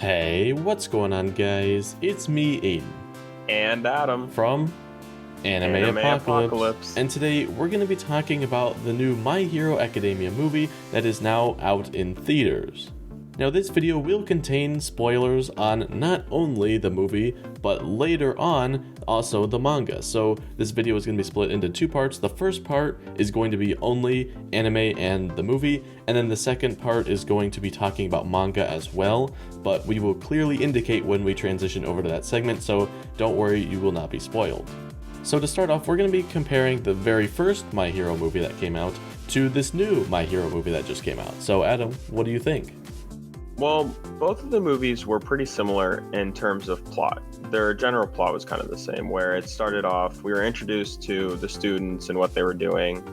Hey, what's going on, guys? It's me, Aiden, And Adam from Anime Apocalypse, and today we're going to be talking about the new My Hero Academia movie that is now out in theaters. Now, this video will contain spoilers on not only the movie, but later on, also the manga. So this video is going to be split into two parts. The first part is going to be only anime and the movie, and then the second part is going to be talking about manga as well, but we will clearly indicate when we transition over to that segment, so don't worry, you will not be spoiled. So to start off, we're going to be comparing the very first My Hero movie that came out to this new My Hero movie that just came out. So Adam, what do you think? Well, both of the movies were pretty similar in terms of plot. Their general plot was kind of the same, where it started off, we were introduced to the students and what they were doing,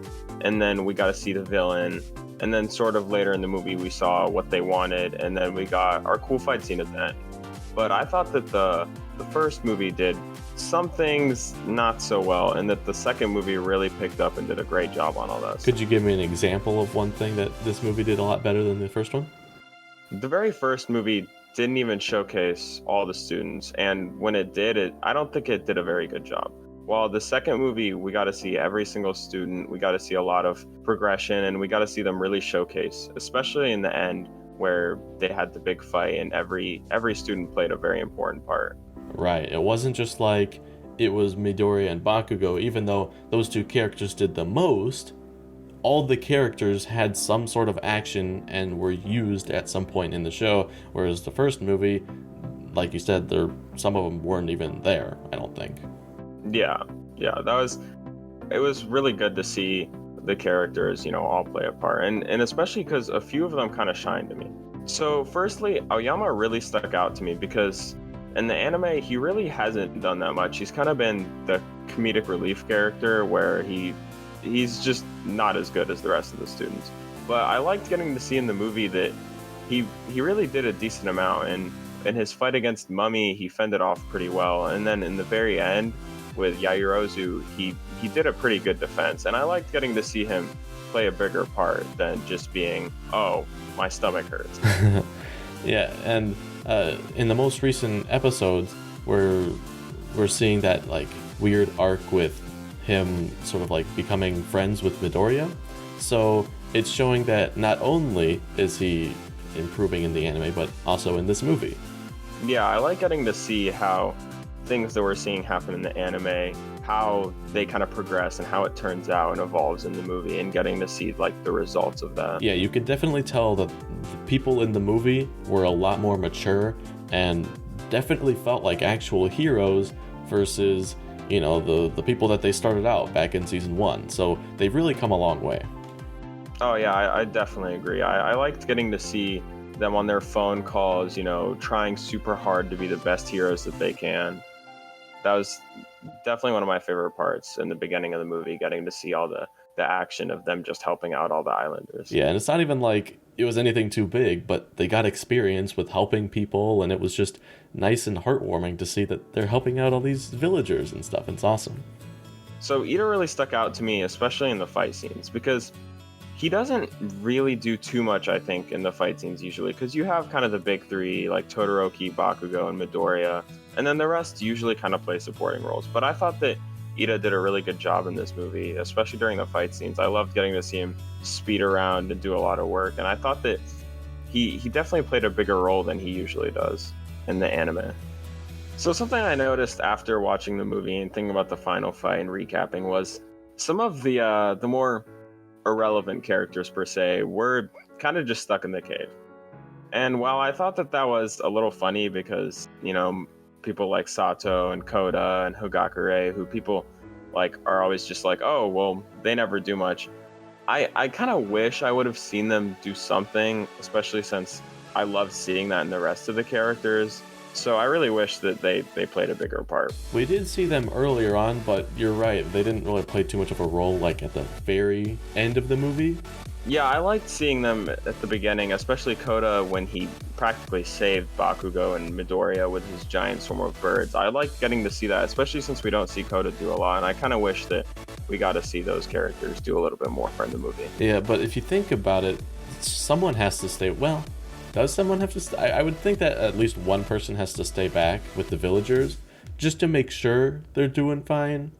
and then we got to see the villain, and then sort of later in the movie we saw what they wanted, and then we got our cool fight scene at the end. But I thought that the first movie did some things not so well, and that the second movie really picked up and did a great job on all that. Could you give me an example of one thing that this movie did a lot better than the first one? The very first movie didn't even showcase all the students, and when it did, I don't think it did a very good job. While the second movie, we got to see every single student, we got to see a lot of progression, and we got to see them really showcase, especially in the end where they had the big fight and every student played a very important part. Right, it wasn't just like it was Midoriya and Bakugo, even though those two characters did the most. All the characters had some sort of action and were used at some point in the show, whereas the first movie, like you said, some of them weren't even there, I don't think. Yeah, it was really good to see the characters, all play a part, and especially because a few of them kind of shined to me. So firstly, Aoyama really stuck out to me because in the anime, he really hasn't done that much. He's kind of been the comedic relief character where he's just not as good as the rest of the students. But I liked getting to see in the movie that he really did a decent amount, and in his fight against Mummy, he fended off pretty well. And then in the very end with Yaoyorozu, he did a pretty good defense. And I liked getting to see him play a bigger part than just being, oh, my stomach hurts. Yeah, and in the most recent episodes, we're seeing that like weird arc with him sort of like becoming friends with Midoriya. So it's showing that not only is he improving in the anime, but also in this movie. Yeah, I like getting to see how things that we're seeing happen in the anime, how they kind of progress and how it turns out and evolves in the movie, and getting to see like the results of that. Yeah, you could definitely tell that the people in the movie were a lot more mature and definitely felt like actual heroes versus the people that they started out back in season 1. So they've really come a long way. Oh yeah, I definitely agree. I liked getting to see them on their phone calls, trying super hard to be the best heroes that they can. That was definitely one of my favorite parts in the beginning of the movie, getting to see all the action of them just helping out all the islanders. Yeah, and it's not even like it was anything too big, but they got experience with helping people, and it was just nice and heartwarming to see that they're helping out all these villagers and stuff. It's awesome. So Ida really stuck out to me, especially in the fight scenes, because he doesn't really do too much, I think, in the fight scenes usually, because you have kind of the big three, like Todoroki, Bakugo, and Midoriya, and then the rest usually kind of play supporting roles. But I thought that Ida did a really good job in this movie, especially during the fight scenes. I loved getting to see him speed around and do a lot of work, and I thought that he definitely played a bigger role than he usually does in the anime. So something I noticed after watching the movie and thinking about the final fight and recapping was some of the more irrelevant characters per se were kind of just stuck in the cave. And while I thought that was a little funny because, people like Sato and Koda and Hogakure, who people like are always just like, oh, well, they never do much. I kind of wish I would have seen them do something, especially since I loved seeing that in the rest of the characters. So I really wish that they played a bigger part. We did see them earlier on, but you're right, they didn't really play too much of a role like at the very end of the movie. Yeah, I liked seeing them at the beginning, especially Koda when he practically saved Bakugo and Midoriya with his giant swarm of birds. I liked getting to see that, especially since we don't see Koda do a lot, and I kind of wish that we got to see those characters do a little bit more in the movie. Yeah, but if you think about it, someone has to stay, well, Does someone have to I would think that at least one person has to stay back with the villagers just to make sure they're doing fine.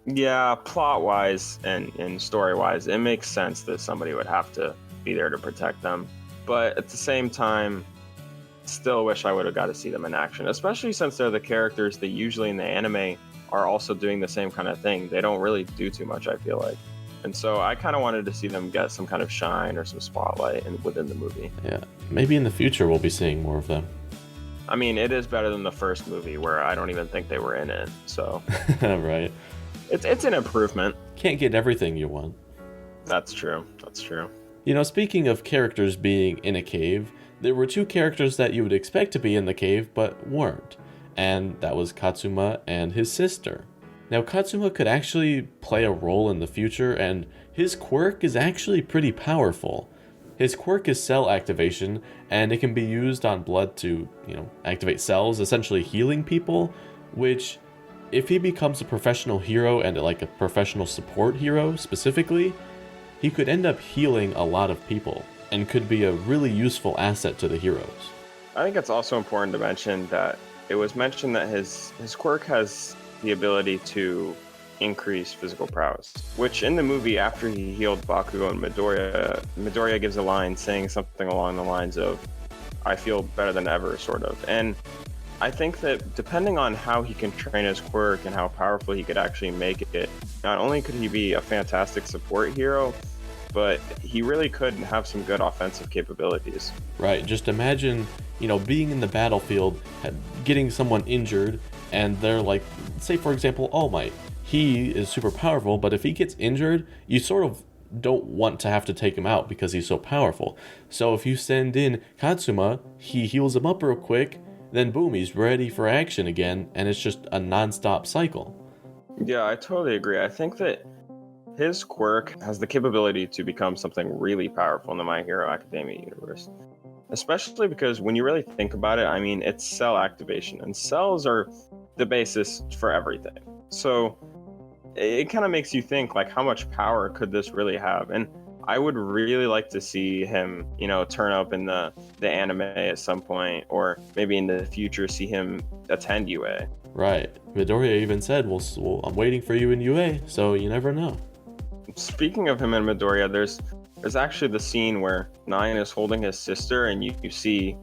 Yeah, plot-wise and story-wise, it makes sense that somebody would have to be there to protect them. But at the same time, still wish I would have got to see them in action, especially since they're the characters that usually in the anime are also doing the same kind of thing. They don't really do too much, I feel like. And so I kind of wanted to see them get some kind of shine or some spotlight within the movie. Yeah, maybe in the future we'll be seeing more of them. I mean, it is better than the first movie where I don't even think they were in it. So right. It's an improvement. Can't get everything you want. That's true. That's true. You know, speaking of characters being in a cave, there were two characters that you would expect to be in the cave but weren't. And that was Katsuma and his sister. Now, Katsuma could actually play a role in the future, and his quirk is actually pretty powerful. His quirk is cell activation, and it can be used on blood to, activate cells, essentially healing people, which, if he becomes a professional hero and like a professional support hero specifically, he could end up healing a lot of people, and could be a really useful asset to the heroes. I think it's also important to mention that it was mentioned that his quirk has the ability to increase physical prowess, which in the movie, after he healed Bakugo and Midoriya gives a line saying something along the lines of, "I feel better than ever," sort of. And I think that depending on how he can train his quirk and how powerful he could actually make it, not only could he be a fantastic support hero, but he really could have some good offensive capabilities. Right, just imagine, being in the battlefield, getting someone injured, and they're like, say for example, All Might. He is super powerful, but if he gets injured, you sort of don't want to have to take him out because he's so powerful. So if you send in Katsuma, he heals him up real quick, then boom, he's ready for action again, and it's just a non-stop cycle. Yeah, I totally agree. I think that his quirk has the capability to become something really powerful in the My Hero Academia universe. Especially because when you really think about it, I mean, it's cell activation, and cells are the basis for everything. So it kind of makes you think, like, how much power could this really have? And I would really like to see him, turn up in the anime at some point, or maybe in the future see him attend UA. Right. Midoriya even said, well, I'm waiting for you in UA, so you never know. Speaking of him and Midoriya, there's actually the scene where Nine is holding his sister, and you see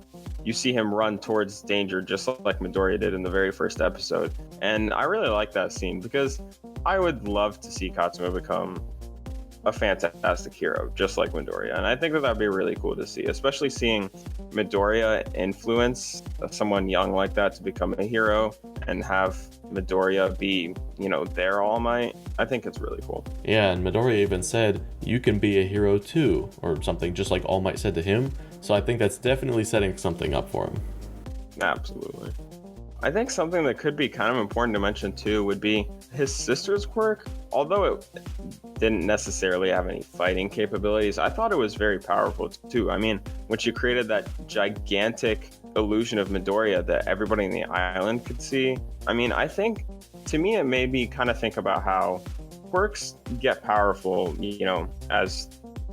him run towards danger, just like Midoriya did in the very first episode. And I really like that scene because I would love to see Katsuma become a fantastic hero, just like Midoriya. And I think that that'd be really cool to see, especially seeing Midoriya influence someone young like that to become a hero and have Midoriya be, their All Might. I think it's really cool. Yeah, and Midoriya even said, you can be a hero too, or something, just like All Might said to him. So I think that's definitely setting something up for him. Absolutely. I think something that could be kind of important to mention too would be his sister's quirk. Although it didn't necessarily have any fighting capabilities, I thought it was very powerful too. I mean, when she created that gigantic illusion of Midoriya that everybody in the island could see, I mean, I think, to me, it made me kind of think about how quirks get powerful, as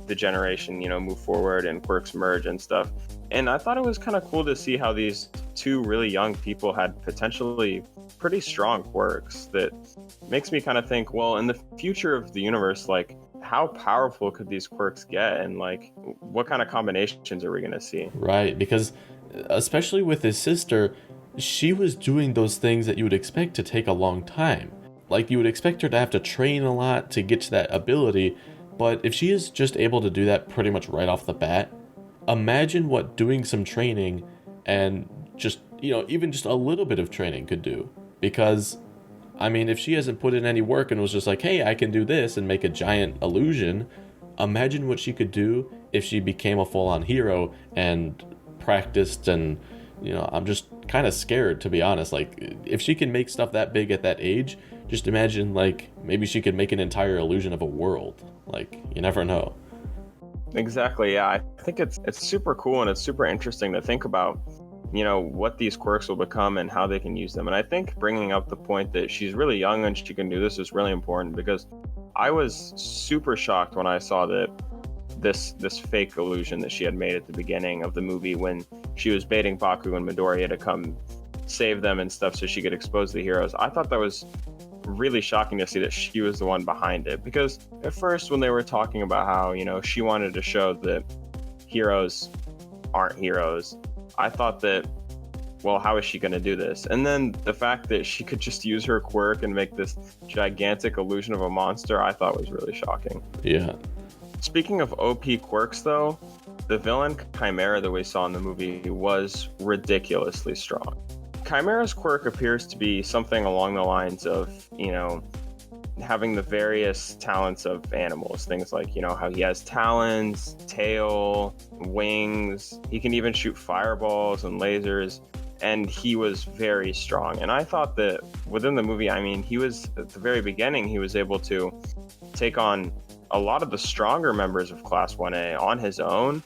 the generation, move forward and quirks merge and stuff. And I thought it was kind of cool to see how these two really young people had potentially pretty strong quirks. That makes me kind of think, well, in the future of the universe, like, how powerful could these quirks get, and like, what kind of combinations are we going to see? Right, because especially with his sister, she was doing those things that you would expect to take a long time. Like, you would expect her to have to train a lot to get to that ability, but if she is just able to do that pretty much right off the bat, imagine what doing some training and just, even just a little bit of training could do. Because, I mean, if she hasn't put in any work and was just like, hey, I can do this and make a giant illusion, imagine what she could do if she became a full-on hero and practiced. And, I'm just kind of scared, to be honest. Like, if she can make stuff that big at that age, just imagine, like, maybe she could make an entire illusion of a world. Like, you never know. Exactly, yeah. I think it's super cool, and it's super interesting to think about, what these quirks will become and how they can use them. And I think bringing up the point that she's really young and she can do this is really important, because I was super shocked when I saw that this fake illusion that she had made at the beginning of the movie when she was baiting Bakugo and Midoriya to come save them and stuff so she could expose the heroes. I thought that was really shocking to see that she was the one behind it, because at first when they were talking about how, you know, she wanted to show that heroes aren't heroes, I thought that, well, how is she going to do this? And then the fact that she could just use her quirk and make this gigantic illusion of a monster, I thought was really shocking. Yeah. Speaking of OP quirks, though, the villain Chimera that we saw in the movie was ridiculously strong. Chimera's quirk appears to be something along the lines of, you know, having the various talents of animals. Things like, you know, how he has talons, tail, wings. He can even shoot fireballs and lasers. And he was very strong. And I thought that within the movie, I mean, he was, at the very beginning, he was able to take on a lot of the stronger members of Class 1A on his own.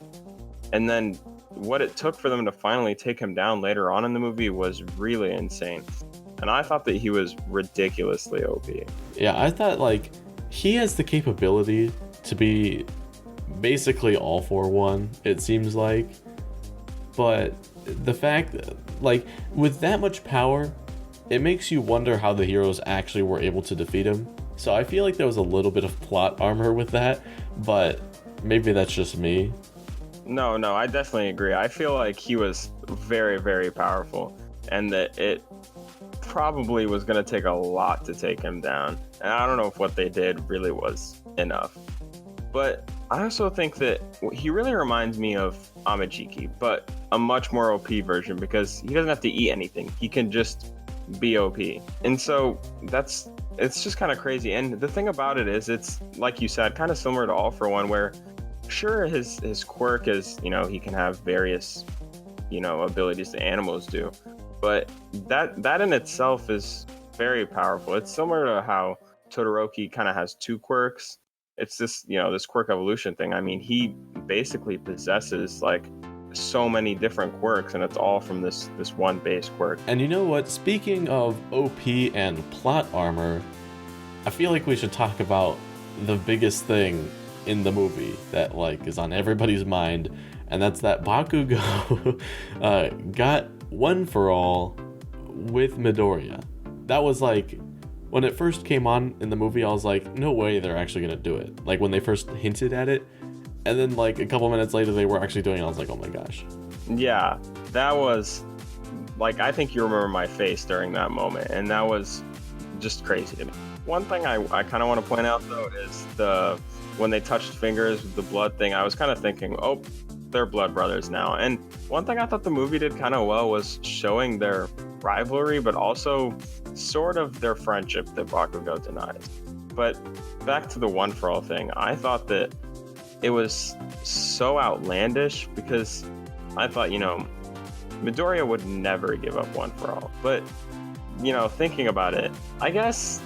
And then what it took for them to finally take him down later on in the movie was really insane. And I thought that he was ridiculously OP. Yeah, I thought, like, he has the capability to be basically all for one, it seems like. But the fact, like, with that much power, it makes you wonder how the heroes actually were able to defeat him. So I feel like there was a little bit of plot armor with that, but maybe that's just me. No, I definitely agree. I feel like he was very, very powerful, and that it probably was going to take a lot to take him down. And I don't know if what they did really was enough. But I also think that he really reminds me of Amajiki, but a much more OP version, because he doesn't have to eat anything. He can just be OP. And so it's just kind of crazy. And the thing about it is, it's, like you said, kind of similar to All For One, where sure, his quirk is, you know, he can have various, you know, abilities that animals do, but that in itself is very powerful. It's similar to how Todoroki kind of has two quirks. It's this, you know, this quirk evolution thing. I mean, he basically possesses like so many different quirks, and it's all from this one base quirk. And you know what? Speaking of OP and plot armor, I feel like we should talk about the biggest thing in the movie that, like, is on everybody's mind, and that's that Bakugo got one for all with Midoriya. That was like, when it first came on in the movie, I was like, no way they're actually gonna do it. Like, when they first hinted at it, and then like a couple minutes later they were actually doing it, I was like, oh my gosh. Yeah, that was, like, I think you remember my face during that moment, and that was just crazy to me. One thing I kind of want to point out, though, is when they touched fingers with the blood thing, I was kind of thinking, oh, they're blood brothers now. And one thing I thought the movie did kind of well was showing their rivalry, but also sort of their friendship that Bakugo denies. But back to the One For All thing, I thought that it was so outlandish, because I thought, you know, Midoriya would never give up One For All. But, you know, thinking about it, I guess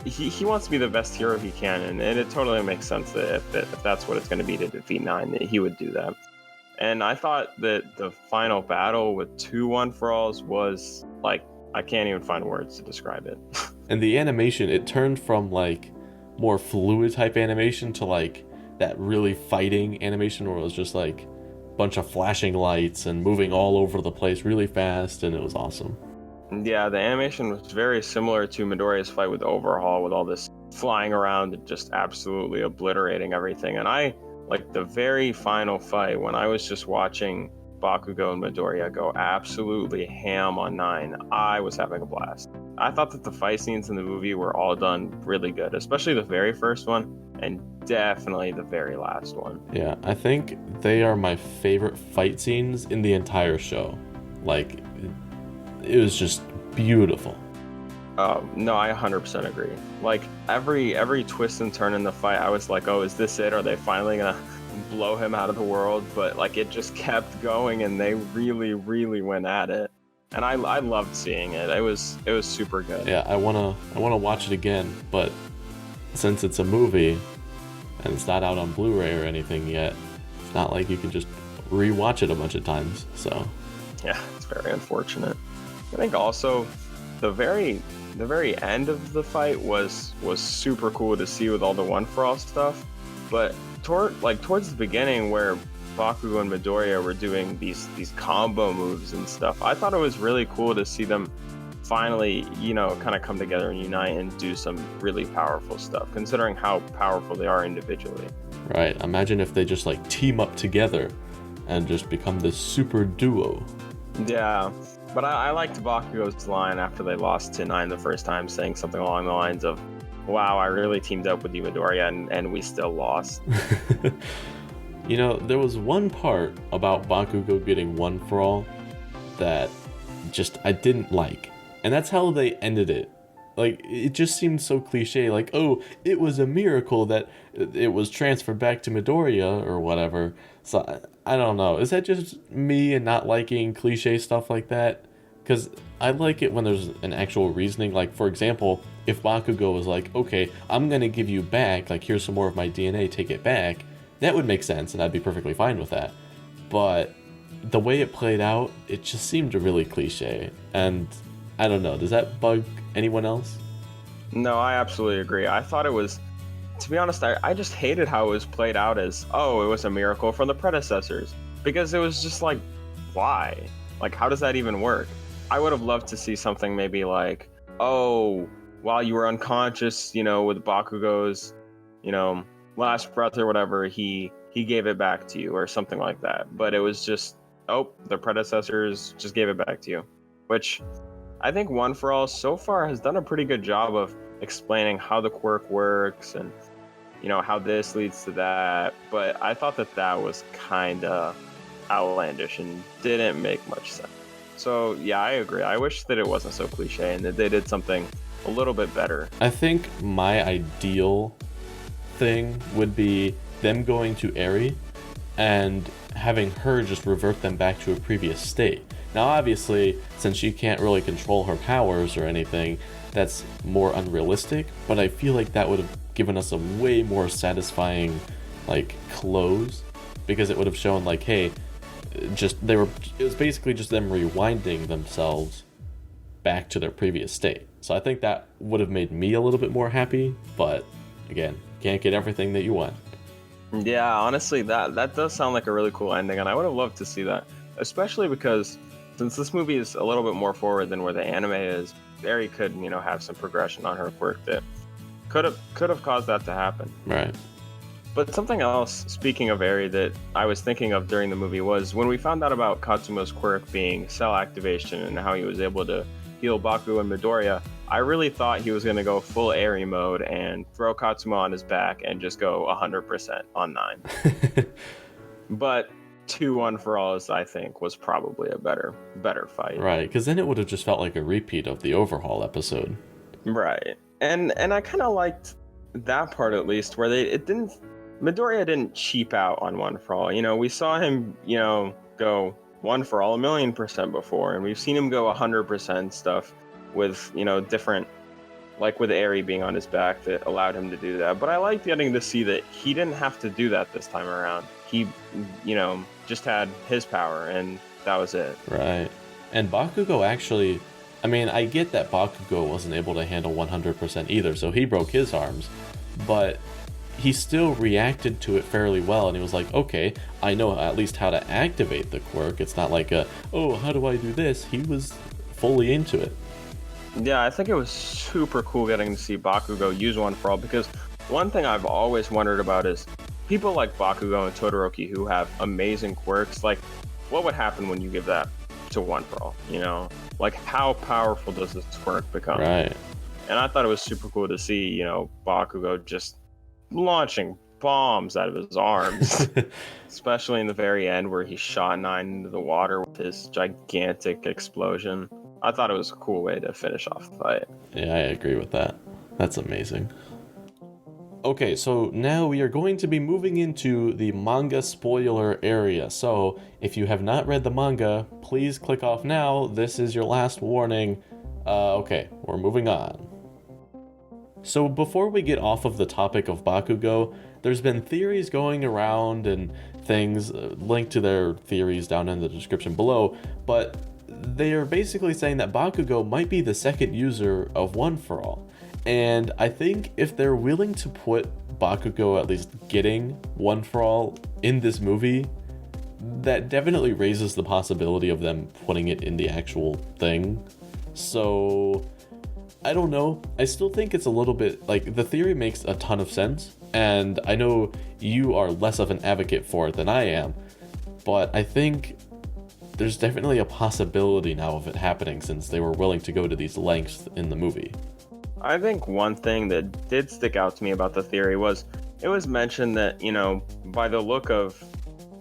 he wants to be the best hero he can, and it totally makes sense that if that's what it's going to be to defeat 9, that he would do that. And I thought that the final battle with 2 One For Alls was, like, I can't even find words to describe it. And the animation, it turned from like more fluid type animation to like that really fighting animation where it was just like a bunch of flashing lights and moving all over the place really fast, and it was awesome. Yeah, the animation was very similar to Midoriya's fight with Overhaul, with all this flying around and just absolutely obliterating everything. And I, like, the very final fight, when I was just watching Bakugo and Midoriya go absolutely ham on 9, I was having a blast. I thought that the fight scenes in the movie were all done really good, especially the very first one, and definitely the very last one. Yeah, I think they are my favorite fight scenes in the entire show. Like, it was just beautiful. No, I 100% agree. Like, every twist and turn in the fight, I was like, oh, is this it? Are they finally gonna blow him out of the world? But like, it just kept going, and they really, really went at it. And I loved seeing it. It was super good. Yeah, I wanna watch it again, but since it's a movie and it's not out on Blu-ray or anything yet, it's not like you can just rewatch it a bunch of times. So yeah, it's very unfortunate. I think also the very end of the fight was super cool to see with all the One For All stuff, but towards the beginning where Bakugo and Midoriya were doing these combo moves and stuff, I thought it was really cool to see them finally, kind of come together and unite and do some really powerful stuff, considering how powerful they are individually. Right. Imagine if they just like team up together and just become this super duo. Yeah. But I liked Bakugo's line after they lost to 9 the first time, saying something along the lines of, "Wow, I really teamed up with you, Midoriya, and we still lost." There was one part about Bakugo getting One for All that just I didn't like. And that's how they ended it. Like, it just seemed so cliche, like, oh, it was a miracle that it was transferred back to Midoriya or whatever. So, I don't know. Is that just me and not liking cliche stuff like that? Because I like it when there's an actual reasoning. Like, for example, if Bakugo was like, okay, I'm going to give you back, like, here's some more of my DNA, take it back, that would make sense, and I'd be perfectly fine with that. But the way it played out, it just seemed really cliche. And I don't know, does that bug anyone else? No, I absolutely agree. I thought it was, to be honest, I just hated how it was played out as, oh, it was a miracle from the predecessors. Because it was just like, why? Like, how does that even work? I would have loved to see something maybe like, oh, while you were unconscious, with Bakugo's, last breath or whatever, he gave it back to you or something like that. But it was just, oh, the predecessors just gave it back to you. Which I think One for All so far has done a pretty good job of explaining how the quirk works and, how this leads to that. But I thought that was kind of outlandish and didn't make much sense. So, yeah, I agree. I wish that it wasn't so cliche and that they did something a little bit better. I think my ideal thing would be them going to Eri and having her just revert them back to a previous state. Now, obviously, since she can't really control her powers or anything, that's more unrealistic, but I feel like that would have given us a way more satisfying, close, because it would have shown, hey, it was basically just them rewinding themselves back to their previous state. So I think that would have made me a little bit more happy, but again, can't get everything that you want. Yeah, honestly, that does sound like a really cool ending, and I would have loved to see that, especially because since this movie is a little bit more forward than where the anime is, Eri could, have some progression on her quirk that could have caused that to happen. Right. But something else, speaking of Eri, that I was thinking of during the movie was when we found out about Katsumo's quirk being cell activation and how he was able to heal Baku and Midoriya, I really thought he was going to go full Eri mode and throw Katsumo on his back and just go 100% on 9. But 2-1 for all, I think, was probably a better fight. Right, because then it would have just felt like a repeat of the Overhaul episode. Right. And I kind of liked that part, at least, where Midoriya didn't cheap out on 1 for all. We saw him, go 1 for all 1,000,000% before, and we've seen him go 100% stuff with, different, like with Eri being on his back that allowed him to do that. But I liked getting to see that he didn't have to do that this time around. He, just had his power, and that was it. Right. And Bakugo actually, I get that Bakugo wasn't able to handle 100% either, so he broke his arms, but he still reacted to it fairly well, and he was like, okay, I know at least how to activate the quirk. It's not like how do I do this? He was fully into it. Yeah, I think it was super cool getting to see Bakugo use 1 for all, because one thing I've always wondered about is people like Bakugo and Todoroki who have amazing quirks, what would happen when you give that to 1 for all? How powerful does this quirk become? Right. And I thought it was super cool to see, Bakugo just launching bombs out of his arms, especially in the very end where he shot 9 into the water with his gigantic explosion. I thought it was a cool way to finish off the fight. Yeah, I agree with that. That's amazing. Okay, so now we are going to be moving into the manga spoiler area. So if you have not read the manga, please click off now. This is your last warning. Okay, we're moving on. So before we get off of the topic of Bakugo, there's been theories going around and things linked to their theories down in the description below, but they are basically saying that Bakugo might be the second user of 1 for all. And I think if they're willing to put Bakugo at least getting One for All in this movie, that definitely raises the possibility of them putting it in the actual thing. So I don't know. I still think it's a little bit like the theory makes a ton of sense, and I know you are less of an advocate for it than I am, but I think there's definitely a possibility now of it happening since they were willing to go to these lengths in the movie. I think one thing that did stick out to me about the theory was it was mentioned that, by the look of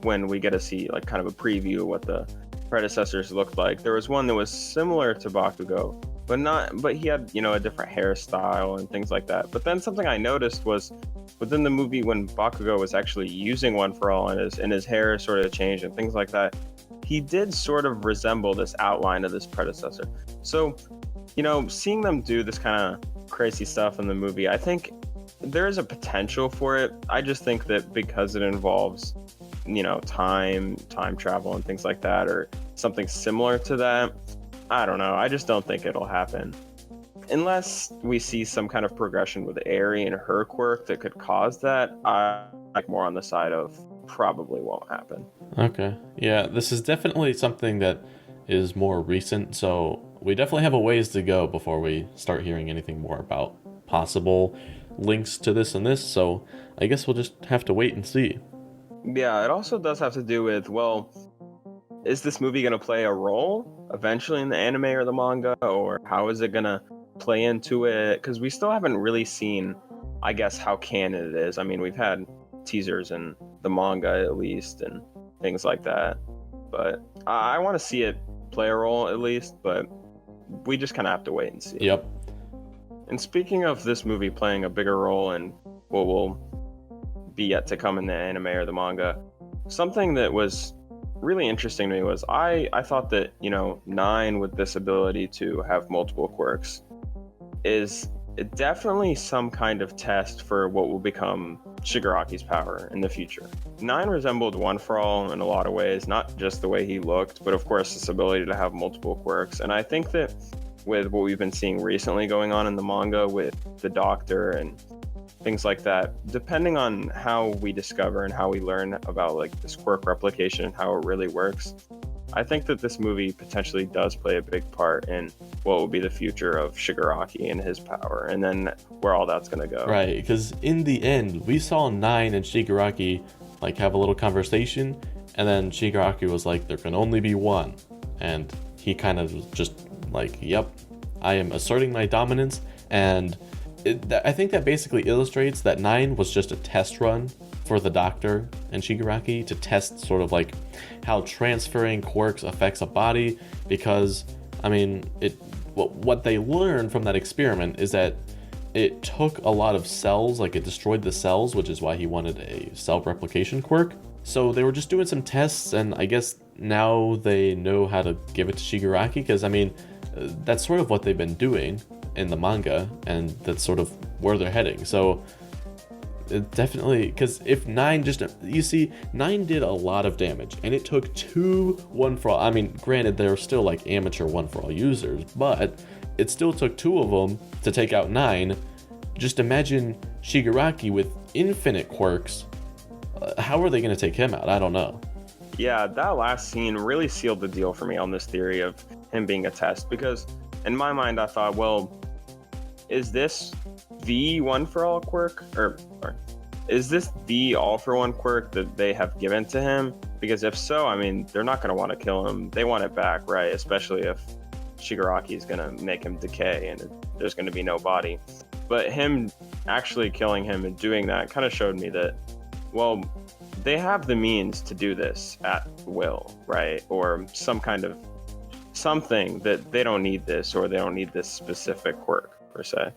when we get to see like kind of a preview of what the predecessors looked like, there was one that was similar to Bakugo, but he had, a different hairstyle and things like that. But then something I noticed was within the movie when Bakugo was actually using One for All and his hair sort of changed and things like that, he did sort of resemble this outline of this predecessor. So, seeing them do this kind of crazy stuff in the movie, I think there is a potential for it. I just think that because it involves, time travel and things like that, or something similar to that, I don't know. I just don't think it'll happen. Unless we see some kind of progression with Eri and her quirk that could cause that, I like more on the side of probably won't happen. Okay. Yeah, this is definitely something that is more recent, so we definitely have a ways to go before we start hearing anything more about possible links to this and this, so I guess we'll just have to wait and see. Yeah, it also does have to do with, is this movie going to play a role eventually in the anime or the manga, or how is it going to play into it? Because we still haven't really seen, I guess, how canon it is. I mean, we've had teasers in the manga at least and things like that, but I want to see it play a role at least, but we just kind of have to wait and see. Yep. And speaking of this movie playing a bigger role in what will be yet to come in the anime or the manga, something that was really interesting to me was I thought that, 9 with this ability to have multiple quirks is definitely some kind of test for what will become Shigaraki's power in the future. 9 resembled One for All in a lot of ways, not just the way he looked, but of course his ability to have multiple quirks. And I think that with what we've been seeing recently going on in the manga with the Doctor and things like that, depending on how we discover and how we learn about like this quirk replication and how it really works, I think that this movie potentially does play a big part in what will be the future of Shigaraki and his power, and then where all that's going to go. Right, because in the end, we saw 9 and Shigaraki like have a little conversation, and then Shigaraki was like, there can only be one. And he kind of just like, yep, I am asserting my dominance. And I think that basically illustrates that 9 was just a test run for the Doctor and Shigaraki to test sort of like how transferring quirks affects a body, because I mean what they learned from that experiment is that it took a lot of cells, like it destroyed the cells, which is why he wanted a cell replication quirk. So they were just doing some tests, and I guess now they know how to give it to Shigaraki, because I mean that's sort of what they've been doing in the manga, and that's sort of where they're heading. So it definitely, because if 9 just, you see, 9 did a lot of damage, and it took 2 One for All. I mean, granted, they're still like amateur One for All users, but it still took 2 of them to take out 9. Just imagine Shigaraki with infinite quirks. How are they going to take him out? I don't know. Yeah, that last scene really sealed the deal for me on this theory of him being a test, because in my mind I thought, well, is this the One for All quirk, or is this the All for One quirk that they have given to him? Because if so, I mean, they're not going to want to kill him. They want it back, right? Especially if Shigaraki is going to make him decay and there's going to be no body. But him actually killing him and doing that kind of showed me that, well, they have the means to do this at will, right? Or some kind of something that they don't need this, or they don't need this specific quirk per se.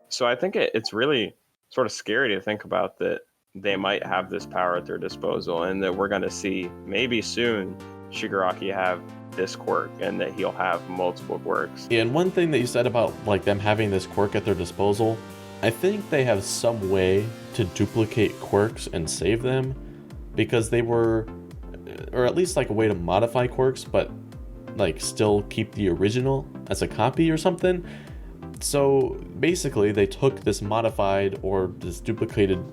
So I think it's really sort of scary to think about that they might have this power at their disposal, and that we're going to see maybe soon Shigaraki have this quirk, and that he'll have multiple quirks. Yeah, and one thing that you said about like them having this quirk at their disposal, I think they have some way to duplicate quirks and save them, because they were, or at least like a way to modify quirks, but like still keep the original as a copy or something. So basically they took this modified or this duplicated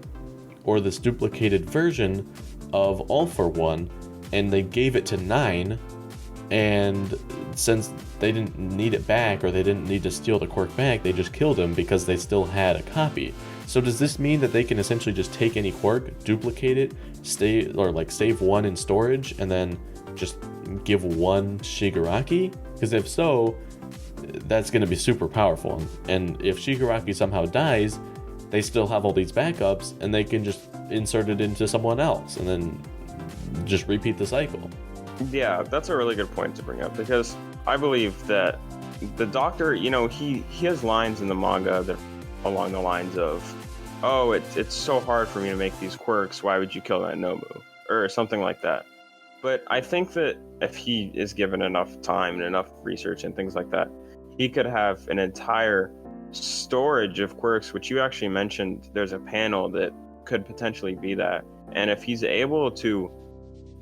or this duplicated version of All for One, and they gave it to Nine, and since they didn't need it back, or they didn't need to steal the quirk back, they just killed him because they still had a copy. So does this mean that they can essentially just take any quirk, duplicate it, save one in storage, and then just give one Shigaraki? Because if so, that's going to be super powerful. And if Shigaraki somehow dies, they still have all these backups, and they can just insert it into someone else, and then just repeat the cycle. Yeah, that's a really good point to bring up, because I believe that the Doctor, he has lines in the manga that along the lines of, oh, it's so hard for me to make these quirks, why would you kill that Nomu? Or something like that. But I think that if he is given enough time and enough research and things like that, he could have an entire storage of quirks, which you actually mentioned there's a panel that could potentially be that. And if he's able to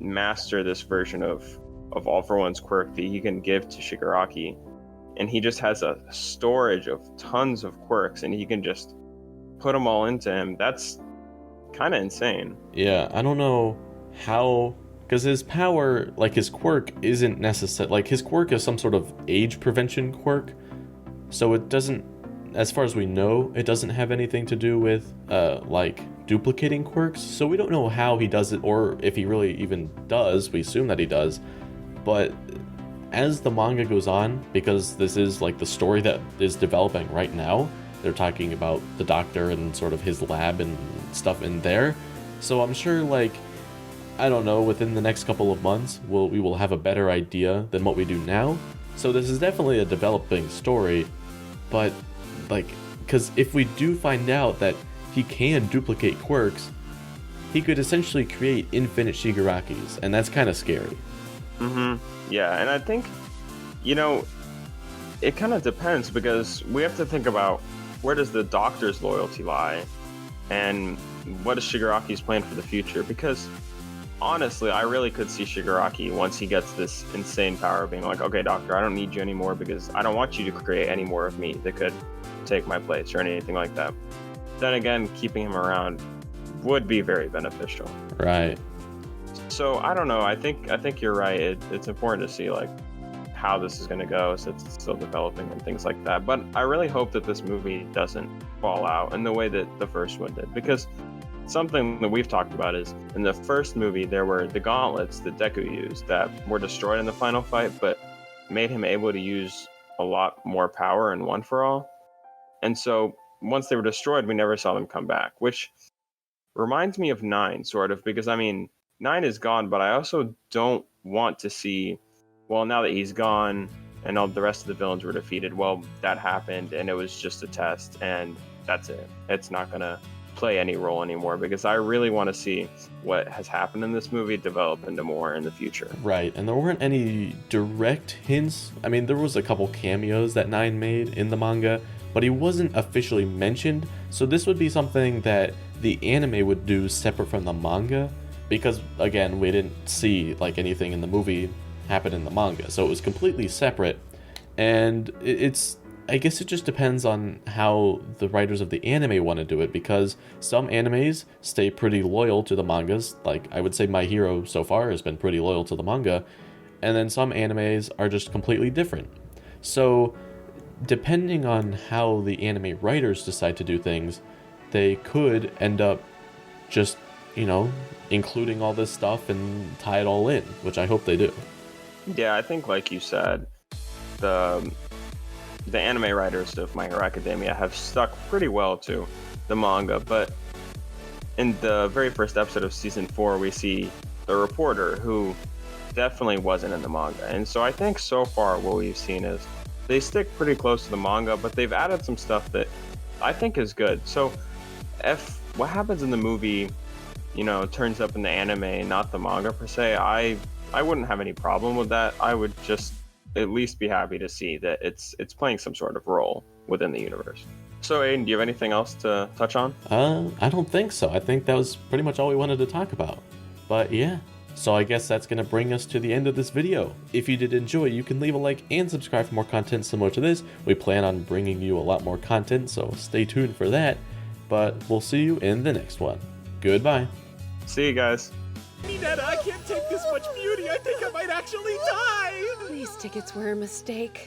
master this version of All for One's quirk that he can give to Shigaraki, and he just has a storage of tons of quirks, and he can just put them all into him, that's kind of insane. Yeah, I don't know how, because his power, like his quirk isn't necessary, like his quirk is some sort of age prevention quirk, so it doesn't, as far as we know, it doesn't have anything to do with like duplicating quirks, so we don't know how he does it, or if he really even does. We assume that he does, but as the manga goes on, because this is like the story that is developing right now, they're talking about the Doctor and sort of his lab and stuff in there, so I'm sure, like, I don't know, within the next couple of months we will have a better idea than what we do now. So this is definitely a developing story, but like, because if we do find out that he can duplicate quirks, he could essentially create infinite Shigarakis, and that's kind of scary. Yeah, and I think, it kind of depends, because we have to think about where does the Doctor's loyalty lie, and what is Shigaraki's plan for the future, because honestly, I really could see Shigaraki, once he gets this insane power, being like, okay, Doctor, I don't need you anymore, because I don't want you to create any more of me that could take my place or anything like that. Then again, keeping him around would be very beneficial. Right. So I don't know. I think you're right. It's important to see like how this is going to go, since it's still developing and things like that. But I really hope that this movie doesn't fall out in the way that the first one did, because something that we've talked about is in the first movie there were the gauntlets that Deku used that were destroyed in the final fight, but made him able to use a lot more power in One for All. And so once they were destroyed, we never saw them come back, which reminds me of 9, sort of, because I mean, 9 is gone, but I also don't want to see, well, now that he's gone and all the rest of the villains were defeated, well, that happened and it was just a test and that's it. It's not going to play any role anymore, because I really want to see what has happened in this movie develop into more in the future. Right, and there weren't any direct hints. I mean, there was a couple cameos that 9 made in the manga, but he wasn't officially mentioned, so this would be something that the anime would do separate from the manga, because again, we didn't see like anything in the movie happen in the manga, so it was completely separate. And I guess it just depends on how the writers of the anime want to do it, because some animes stay pretty loyal to the mangas, like I would say My Hero so far has been pretty loyal to the manga, and then some animes are just completely different. So depending on how the anime writers decide to do things, they could end up just, including all this stuff and tie it all in, which I hope they do. Yeah, I think like you said, the anime writers of My Hero Academia have stuck pretty well to the manga, but in the very first episode of season 4, we see the reporter who definitely wasn't in the manga. And so I think so far what we've seen is they stick pretty close to the manga, but they've added some stuff that I think is good. So if what happens in the movie, turns up in the anime, not the manga per se, I wouldn't have any problem with that. I would just at least be happy to see that it's playing some sort of role within the universe. So Aiden, do you have anything else to touch on? I don't think so. I think that was pretty much all we wanted to talk about. But yeah, so I guess that's going to bring us to the end of this video. If you did enjoy, you can leave a like and subscribe for more content similar to this. We plan on bringing you a lot more content, so stay tuned for that. But we'll see you in the next one. Goodbye. See you guys. Minetta, I can't take this much beauty. I think I might actually die. These tickets were a mistake.